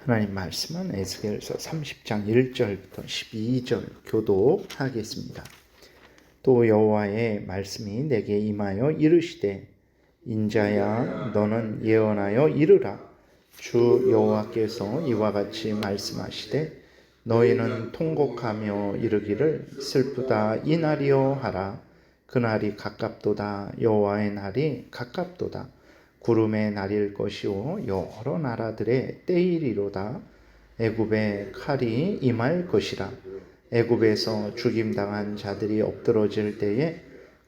하나님 말씀은 에스겔서 30장 1절부터 12절 교독하겠습니다. 또 여호와의 말씀이 내게 임하여 이르시되 인자야 너는 예언하여 이르라. 주 여호와께서 이와 같이 말씀하시되 너희는 통곡하며 이르기를 슬프다 이 날이여 하라. 그날이 가깝도다. 여호와의 날이 가깝도다. 구름의 날일 것이요 여러 나라들의 때이리로다. 애굽의 칼이 임할 것이라. 애굽에서 죽임당한 자들이 엎드러질 때에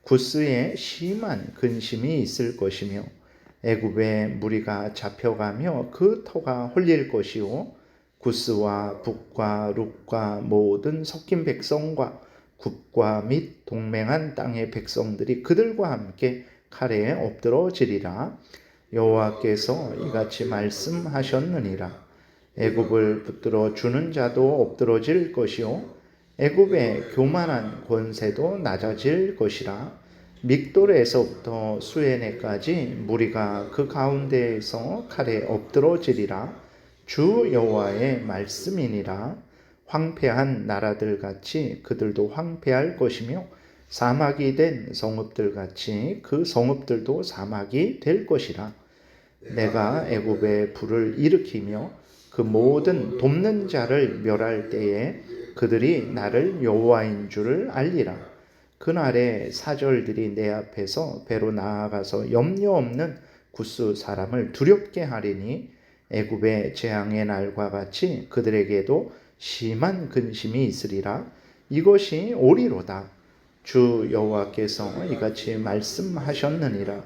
구스에 심한 근심이 있을 것이며 애굽의 무리가 잡혀가며 그 터가 홀릴 것이요 구스와 북과 룻과 모든 섞인 백성과 굽과 및 동맹한 땅의 백성들이 그들과 함께 칼에 엎드러지리라. 여호와께서 이같이 말씀하셨느니라. 애굽을 붙들어 주는 자도 엎드러질 것이요 애굽의 교만한 권세도 낮아질 것이라. 믹돌에서부터 수에네까지 무리가 그 가운데에서 칼에 엎드러지리라. 주 여호와의 말씀이니라. 황폐한 나라들 같이 그들도 황폐할 것이며 사막이 된 성읍들 같이 그 성읍들도 사막이 될 것이라. 내가 애굽에 불을 일으키며 그 모든 돕는 자를 멸할 때에 그들이 나를 여호와인 줄을 알리라. 그날에 사절들이 내 앞에서 배로 나아가서 염려 없는 구스 사람을 두렵게 하리니 애굽의 재앙의 날과 같이 그들에게도 심한 근심이 있으리라. 이것이 오리로다. 주 여호와께서 이같이 말씀하셨느니라.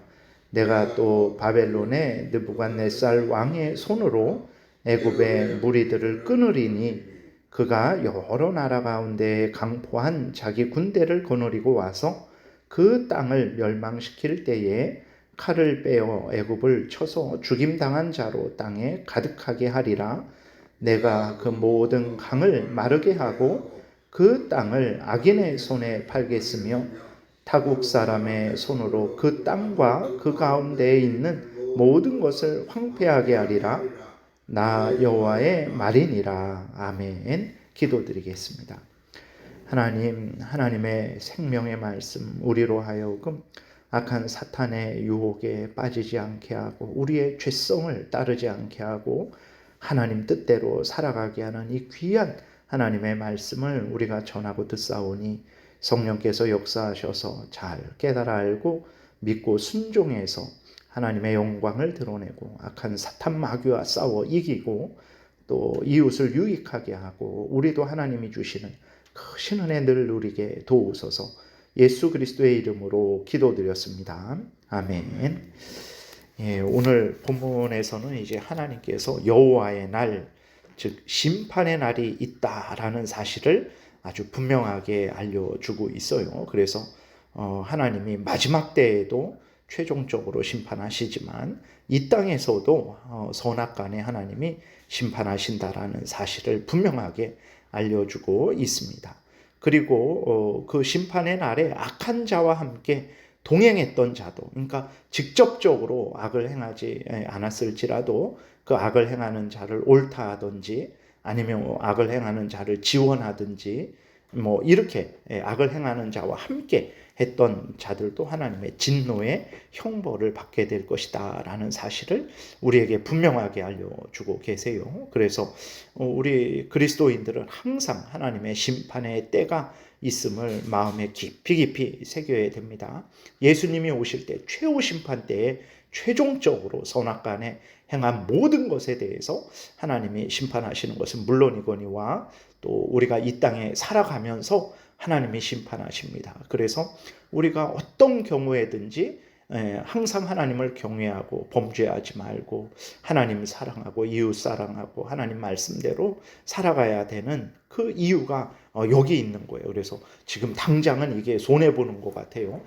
내가 또 바벨론의 느부갓네살 왕의 손으로 애굽의 무리들을 끊으리니 그가 여러 나라 가운데 강포한 자기 군대를 거느리고 와서 그 땅을 멸망시킬 때에 칼을 빼어 애굽을 쳐서 죽임당한 자로 땅에 가득하게 하리라. 내가 그 모든 강을 마르게 하고 그 땅을 악인의 손에 팔겠으며 타국 사람의 손으로 그 땅과 그 가운데에 있는 모든 것을 황폐하게 하리라. 나 여호와의 말이니라. 아멘. 기도드리겠습니다. 하나님, 하나님의 생명의 말씀 우리로 하여금 악한 사탄의 유혹에 빠지지 않게 하고 우리의 죄성을 따르지 않게 하고 하나님 뜻대로 살아가게 하는 이 귀한 하나님의 말씀을 우리가 전하고 듣사오니 성령께서 역사하셔서 잘 깨달아 알고 믿고 순종해서 하나님의 영광을 드러내고 악한 사탄 마귀와 싸워 이기고 또 이웃을 유익하게 하고 우리도 하나님이 주시는 크신 은혜 늘 누리게 도우소서. 예수 그리스도의 이름으로 기도드렸습니다. 아멘. 예, 오늘 본문에서는 이제 하나님께서 여호와의 날, 즉 심판의 날이 있다라는 사실을 아주 분명하게 알려주고 있어요. 그래서 하나님이 마지막 때에도 최종적으로 심판하시지만 이 땅에서도 선악간에 하나님이 심판하신다라는 사실을 분명하게 알려주고 있습니다. 그리고 그 심판의 날에 악한 자와 함께 동행했던 자도, 그러니까 직접적으로 악을 행하지 않았을지라도 그 악을 행하는 자를 옳다 하든지 아니면 악을 행하는 자를 지원하든지 뭐 이렇게 악을 행하는 자와 함께 했던 자들도 하나님의 진노의 형벌을 받게 될 것이다 라는 사실을 우리에게 분명하게 알려주고 계세요. 그래서 우리 그리스도인들은 항상 하나님의 심판의 때가 있음을 마음에 깊이 새겨야 됩니다. 예수님이 오실 때 최후 심판 때에 최종적으로 선악간에 행한 모든 것에 대해서 하나님이 심판하시는 것은 물론이거니와 또 우리가 이 땅에 살아가면서 하나님이 심판하십니다. 그래서 우리가 어떤 경우에든지 항상 하나님을 경외하고 범죄하지 말고 하나님 사랑하고 이웃 사랑하고 하나님 말씀대로 살아가야 되는 그 이유가 여기 있는 거예요. 그래서 지금 당장은 이게 손해보는 것 같아요.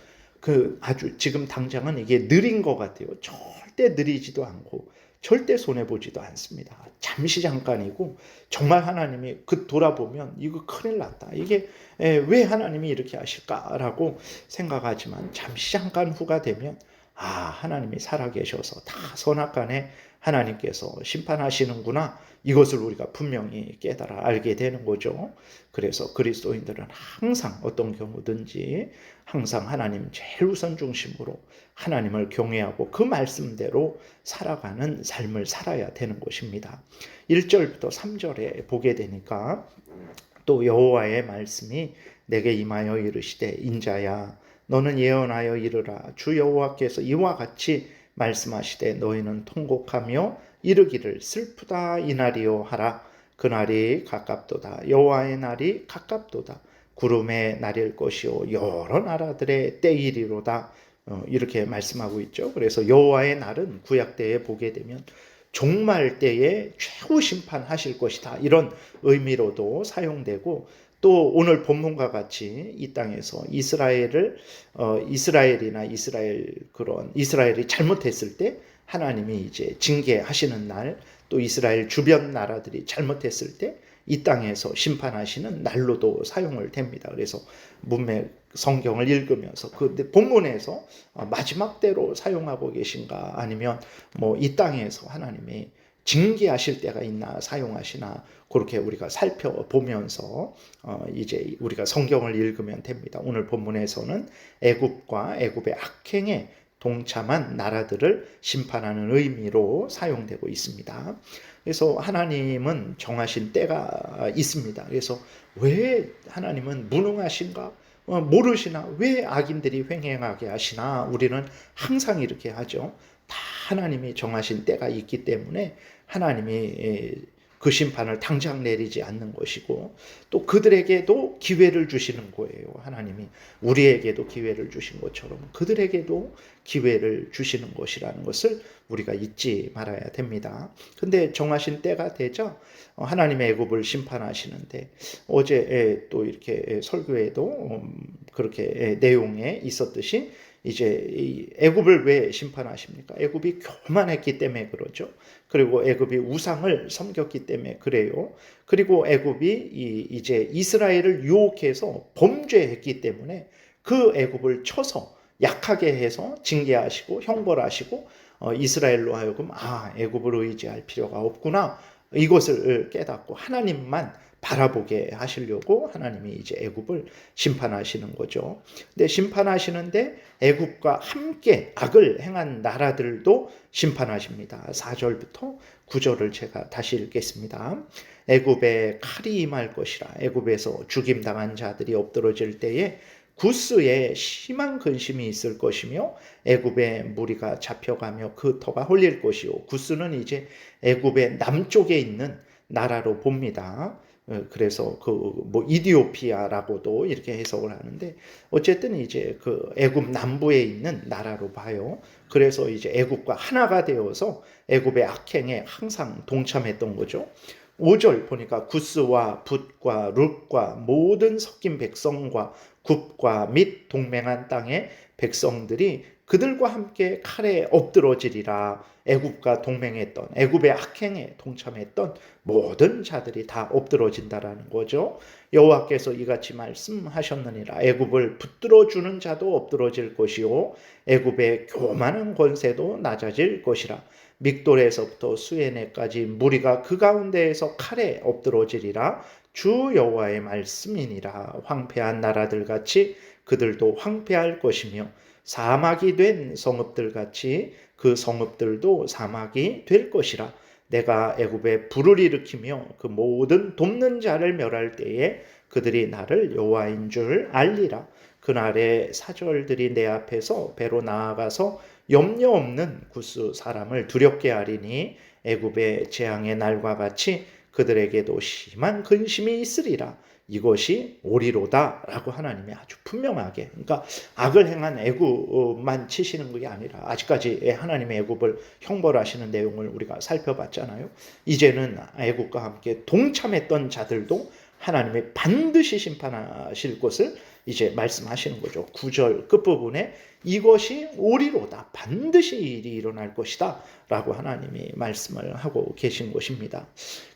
아주 지금 당장은 이게 느린 것 같아요. 절대 느리지도 않고 절대 손해보지도 않습니다. 잠시 잠깐이고 정말 하나님이 돌아보면 이거 큰일 났다. 이게 왜 하나님이 이렇게 하실까라고 생각하지만 잠시 잠깐 후가 되면 하나님이 살아계셔서 다 선악간에 하나님께서 심판하시는구나. 이것을 우리가 분명히 깨달아 알게 되는 거죠. 그래서 그리스도인들은 항상 어떤 경우든지 항상 하나님 제일 우선 중심으로 하나님을 경외하고 그 말씀대로 살아가는 삶을 살아야 되는 것입니다. 1절부터 3절에 보게 되니까 또 여호와의 말씀이 내게 임하여 이르시되 인자야 너는 예언하여 이르라 주 여호와께서 이와 같이 말씀하시되 너희는 통곡하며 이르기를 슬프다 이날이요 하라. 그날이 가깝도다. 여호와의 날이 가깝도다. 구름의 날일 것이요 여러 나라들의 때이리로다. 이렇게 말씀하고 있죠. 그래서 여호와의 날은 구약 때에 보게 되면 종말 때에 최후 심판하실 것이다. 이런 의미로도 사용되고 또 오늘 본문과 같이 이 땅에서 이스라엘이 잘못했을 때 하나님이 이제 징계하시는 날, 또 이스라엘 주변 나라들이 잘못했을 때 이 땅에서 심판하시는 날로도 사용을 됩니다. 그래서 문맥 성경을 읽으면서 그 본문에서 마지막 때로 사용하고 계신가 아니면 이 땅에서 하나님이 징계하실 때가 있나 사용하시나 그렇게 우리가 살펴보면서 이제 우리가 성경을 읽으면 됩니다. 오늘 본문에서는 애굽과 애굽의 악행에 동참한 나라들을 심판하는 의미로 사용되고 있습니다. 그래서 하나님은 정하신 때가 있습니다. 그래서 왜 하나님은 무능하신가? 모르시나? 왜 악인들이 횡행하게 하시나? 우리는 항상 이렇게 하죠. 다 하나님이 정하신 때가 있기 때문에 하나님이 그 심판을 당장 내리지 않는 것이고 또 그들에게도 기회를 주시는 거예요. 하나님이 우리에게도 기회를 주신 것처럼 그들에게도 기회를 주시는 것이라는 것을 우리가 잊지 말아야 됩니다. 근데 정하신 때가 되자 하나님의 애굽을 심판하시는데 어제 또 이렇게 설교에도 그렇게 내용에 있었듯이 이제 애굽을 왜 심판하십니까? 애굽이 교만했기 때문에 그러죠. 그리고 애굽이 우상을 섬겼기 때문에 그래요. 그리고 애굽이 이제 이스라엘을 유혹해서 범죄했기 때문에 그 애굽을 쳐서 약하게 해서 징계하시고 형벌하시고 이스라엘로 하여금 애굽을 의지할 필요가 없구나. 이것을 깨닫고 하나님만 바라보게 하시려고 하나님이 이제 애굽을 심판하시는 거죠. 근데 심판하시는데 애굽과 함께 악을 행한 나라들도 심판하십니다. 4절부터 9절을 제가 다시 읽겠습니다. 애굽에 칼이 임할 것이라. 애굽에서 죽임당한 자들이 엎드러질 때에 구스에 심한 근심이 있을 것이며 애굽의 무리가 잡혀가며 그 터가 홀릴 것이요. 구스는 이제 애굽의 남쪽에 있는 나라로 봅니다. 그래서 이디오피아라고도 이렇게 해석을 하는데 어쨌든 이제 그 애굽 남부에 있는 나라로 봐요. 그래서 이제 애굽과 하나가 되어서 애굽의 악행에 항상 동참했던 거죠. 5절 보니까 구스와 붓과 룻과 모든 섞인 백성과 굽과 및 동맹한 땅의 백성들이 그들과 함께 칼에 엎드러지리라. 애굽과 동맹했던 애굽의 악행에 동참했던 모든 자들이 다 엎드러진다라는 거죠. 여호와께서 이같이 말씀하셨느니라. 애굽을 붙들어 주는 자도 엎드러질 것이요 애굽의 교만한 권세도 낮아질 것이라. 믹돌에서부터 수에네까지 무리가 그 가운데에서 칼에 엎드러지리라. 주 여호와의 말씀이니라. 황폐한 나라들 같이 그들도 황폐할 것이며 사막이 된 성읍들 같이 그 성읍들도 사막이 될 것이라. 내가 애굽에 불을 일으키며 그 모든 돕는 자를 멸할 때에 그들이 나를 여호와인 줄 알리라. 그날의 사절들이 내 앞에서 배로 나아가서 염려 없는 구스 사람을 두렵게 하리니 애굽의 재앙의 날과 같이 그들에게도 심한 근심이 있으리라. 이것이 오리로다라고 하나님이 아주 분명하게, 그러니까 악을 행한 애굽만 치시는 것이 아니라 아직까지 하나님의 애굽을 형벌하시는 내용을 우리가 살펴봤잖아요. 이제는 애굽과 함께 동참했던 자들도 하나님이 반드시 심판하실 것을 이제 말씀하시는 거죠. 9절 끝부분에 이것이 오리로다, 반드시 일이 일어날 것이다 라고 하나님이 말씀을 하고 계신 것입니다.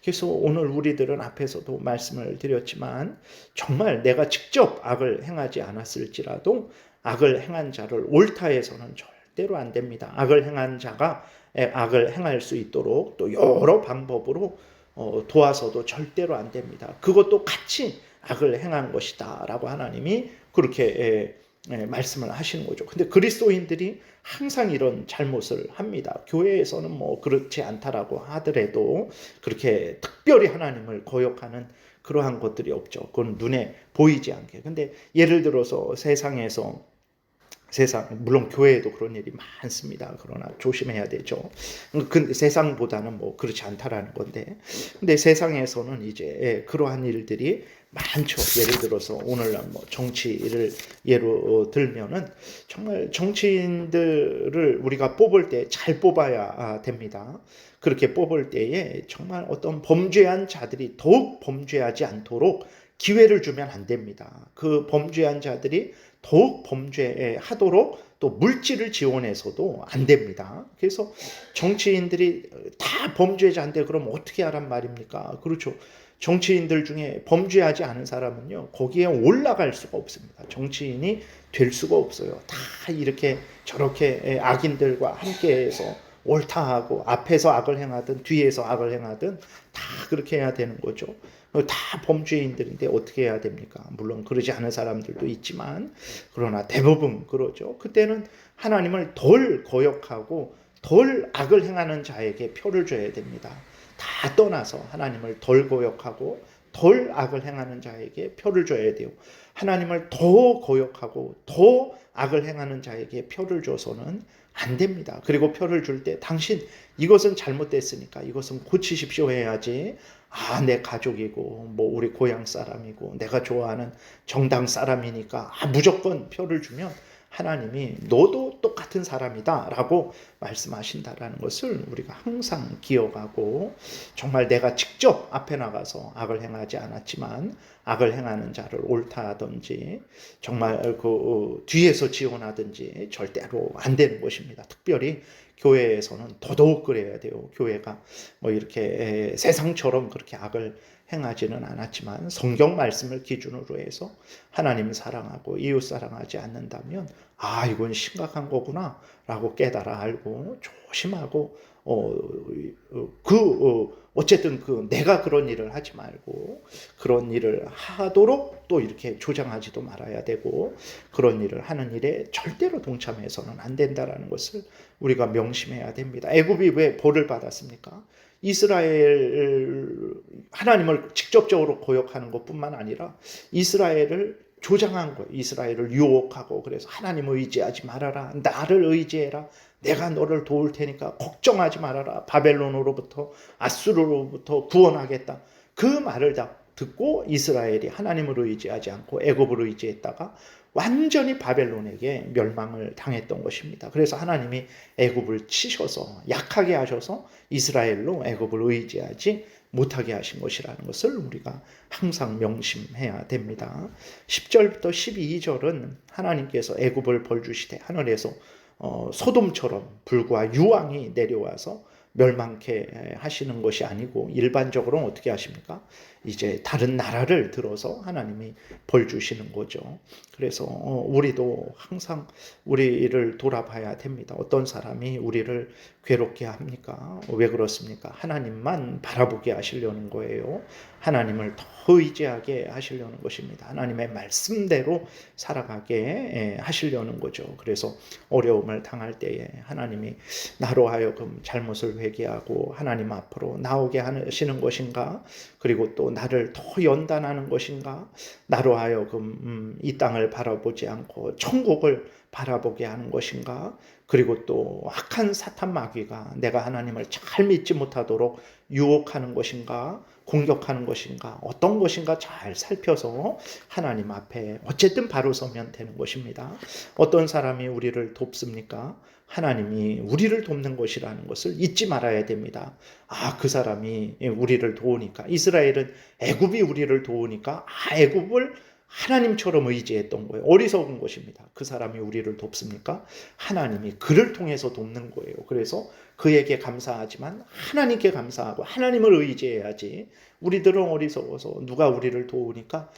그래서 오늘 우리들은 앞에서도 말씀을 드렸지만 정말 내가 직접 악을 행하지 않았을지라도 악을 행한 자를 옳다해서는 절대로 안 됩니다. 악을 행한 자가 악을 행할 수 있도록 또 여러 방법으로 도와서도 절대로 안 됩니다. 그것도 같이 악을 행한 것이다 라고 하나님이 그렇게 말씀을 하시는 거죠. 근데 그리스도인들이 항상 이런 잘못을 합니다. 교회에서는 뭐 그렇지 않다라고 하더라도 그렇게 특별히 하나님을 거역하는 그러한 것들이 없죠. 그건 눈에 보이지 않게. 근데 예를 들어서 물론 교회에도 그런 일이 많습니다. 그러나 조심해야 되죠. 근데 세상보다는 뭐 그렇지 않다라는 건데, 근데 세상에서는 이제 그러한 일들이 많죠. 예를 들어서 오늘날 뭐 정치를 예로 들면은 정말 정치인들을 우리가 뽑을 때 잘 뽑아야 됩니다. 그렇게 뽑을 때에 정말 어떤 범죄한 자들이 더욱 범죄하지 않도록 기회를 주면 안 됩니다. 그 범죄한 자들이 더욱 범죄하도록 또 물질을 지원해서도 안 됩니다. 그래서 정치인들이 다 범죄자인데 그럼 어떻게 하란 말입니까? 그렇죠. 정치인들 중에 범죄하지 않은 사람은요, 거기에 올라갈 수가 없습니다. 정치인이 될 수가 없어요. 다 이렇게 저렇게 악인들과 함께해서 옳다 하고 앞에서 악을 행하든 뒤에서 악을 행하든 다 그렇게 해야 되는 거죠. 다 범죄인들인데 어떻게 해야 됩니까? 물론 그러지 않은 사람들도 있지만 그러나 대부분 그러죠. 그때는 하나님을 덜 거역하고 덜 악을 행하는 자에게 표를 줘야 됩니다. 다 떠나서 하나님을 덜 거역하고 덜 악을 행하는 자에게 표를 줘야 돼요. 하나님을 더 거역하고 더 악을 행하는 자에게 표를 줘서는 안 됩니다. 그리고 표를 줄 때 당신 이것은 잘못됐으니까 이것은 고치십시오 해야지. 내 가족이고 뭐 우리 고향 사람이고 내가 좋아하는 정당 사람이니까 무조건 표를 주면 하나님이 너도 똑같은 사람이다 라고 말씀하신다라는 것을 우리가 항상 기억하고, 정말 내가 직접 앞에 나가서 악을 행하지 않았지만 악을 행하는 자를 옳다 하든지 정말 그 뒤에서 지원하든지 절대로 안 되는 것입니다. 특별히 교회에서는 더더욱 그래야 돼요. 교회가 뭐 이렇게 세상처럼 그렇게 악을 행하지는 않았지만 성경 말씀을 기준으로 해서 하나님을 사랑하고 이웃 사랑하지 않는다면 이건 심각한 거구나 라고 깨달아 알고 조심하고 어쨌든 내가 그런 일을 하지 말고 그런 일을 하도록 또 이렇게 조장하지도 말아야 되고, 그런 일을 하는 일에 절대로 동참해서는 안 된다라는 것을 우리가 명심해야 됩니다. 애굽이 왜 벌을 받았습니까? 이스라엘 하나님을 직접적으로 거역하는 것뿐만 아니라 이스라엘을 조장한 거예요. 이스라엘을 유혹하고, 그래서 하나님을 의지하지 말아라. 나를 의지해라. 내가 너를 도울 테니까 걱정하지 말아라. 바벨론으로부터 아수르로부터 구원하겠다. 그 말을 다 듣고 이스라엘이 하나님을 의지하지 않고 애굽을 의지했다가 완전히 바벨론에게 멸망을 당했던 것입니다. 그래서 하나님이 애굽을 치셔서 약하게 하셔서 이스라엘로 애굽을 의지하지 못하게 하신 것이라는 것을 우리가 항상 명심해야 됩니다. 10절부터 12절은 하나님께서 애굽을 벌주시되 하늘에서 소돔처럼 불과 유황이 내려와서 멸망케 하시는 것이 아니고 일반적으로는 어떻게 하십니까? 이제 다른 나라를 들어서 하나님이 벌 주시는 거죠. 그래서 우리도 항상 우리를 돌아봐야 됩니다. 어떤 사람이 우리를 괴롭게 합니까? 왜 그렇습니까? 하나님만 바라보게 하시려는 거예요. 하나님을 더 의지하게 하시려는 것입니다. 하나님의 말씀대로 살아가게 하시려는 거죠. 그래서 어려움을 당할 때에 하나님이 나로 하여금 잘못을 회개하고 하나님 앞으로 나오게 하시는 것인가? 그리고 또 나를 더 연단하는 것인가? 나로 하여금 이 땅을 바라보지 않고 천국을 바라보게 하는 것인가? 그리고 또 악한 사탄 마귀가 내가 하나님을 잘 믿지 못하도록 유혹하는 것인가? 공격하는 것인가? 어떤 것인가 잘 살펴서 하나님 앞에 어쨌든 바로 서면 되는 것입니다. 어떤 사람이 우리를 돕습니까? 하나님이 우리를 돕는 것이라는 것을 잊지 말아야 됩니다. 그 사람이 우리를 도우니까, 이스라엘은 애굽이 우리를 도우니까 애굽을 하나님처럼 의지했던 거예요. 어리석은 것입니다. 그 사람이 우리를 돕습니까? 하나님이 그를 통해서 돕는 거예요. 그래서 그에게 감사하지만 하나님께 감사하고 하나님을 의지해야지. 우리들은 어리석어서 누가 우리를 도우니까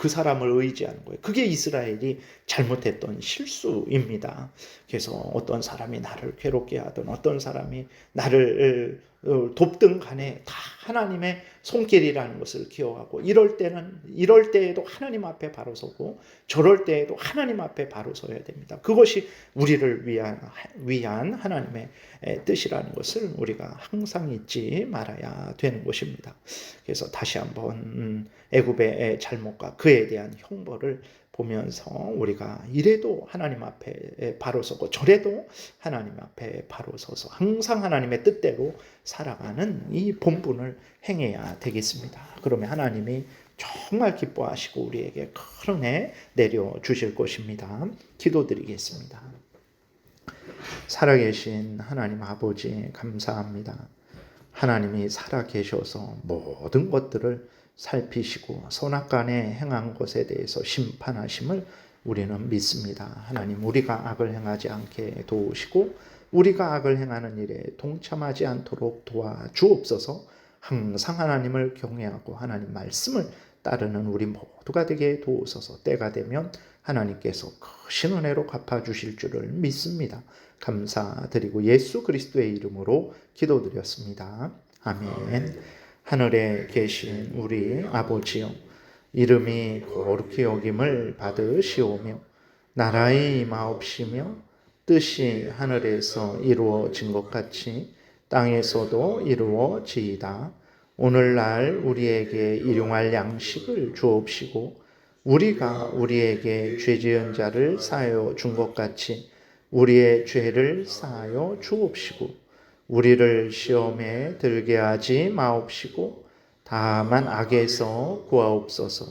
그 사람을 의지하는 거예요. 그게 이스라엘이 잘못했던 실수입니다. 그래서 어떤 사람이 나를 괴롭게 하든 어떤 사람이 나를 돕든 간에 다 하나님의 손길이라는 것을 기억하고 이럴 때에도 하나님 앞에 바로 서고 저럴 때에도 하나님 앞에 바로 서야 됩니다. 그것이 우리를 위한 하나님의 뜻이라는 것을 우리가 항상 잊지 말아야 되는 것입니다. 그래서 다시 한번 애굽의 잘못과 그에 대한 형벌을 보면서 우리가 이래도 하나님 앞에 바로 서고 저래도 하나님 앞에 바로 서서 항상 하나님의 뜻대로 살아가는 이 본분을 행해야 되겠습니다. 그러면 하나님이 정말 기뻐하시고 우리에게 큰 은혜 내려주실 것입니다. 기도드리겠습니다. 살아계신 하나님 아버지 감사합니다. 하나님이 살아계셔서 모든 것들을 살피시고 선악간에 행한 것에 대해서 심판하심을 우리는 믿습니다. 하나님 우리가 악을 행하지 않게 도우시고 우리가 악을 행하는 일에 동참하지 않도록 도와주옵소서. 항상 하나님을 경외하고 하나님 말씀을 따르는 우리 모두가 되게 도우소서. 때가 되면 하나님께서 크신 은혜로 갚아주실 줄을 믿습니다. 감사드리고 예수 그리스도의 이름으로 기도드렸습니다. 아멘. 하늘에 계신 우리 아버지여, 이름이 거룩히 여김을 받으시오며 나라의 임하옵시며 뜻이 하늘에서 이루어진 것 같이 땅에서도 이루어지이다. 오늘날 우리에게 일용할 양식을 주옵시고 우리가 우리에게 죄 지은 자를 사하여 준 것 같이 우리의 죄를 사하여 주옵시고 우리를 시험에 들게 하지 마옵시고 다만 악에서 구하옵소서.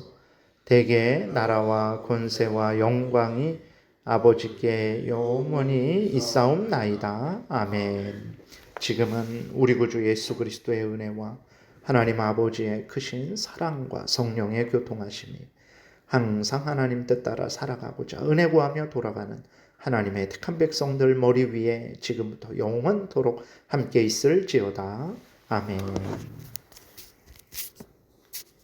대개 나라와 권세와 영광이 아버지께 영원히 있사옵나이다. 아멘. 지금은 우리 구주 예수 그리스도의 은혜와 하나님 아버지의 크신 사랑과 성령의 교통하심이 항상 하나님 뜻 따라 살아가고자 은혜 구하며 돌아가는 하나님의 택한 백성들 머리 위에 지금부터 영원토록 함께 있을지어다. 아멘.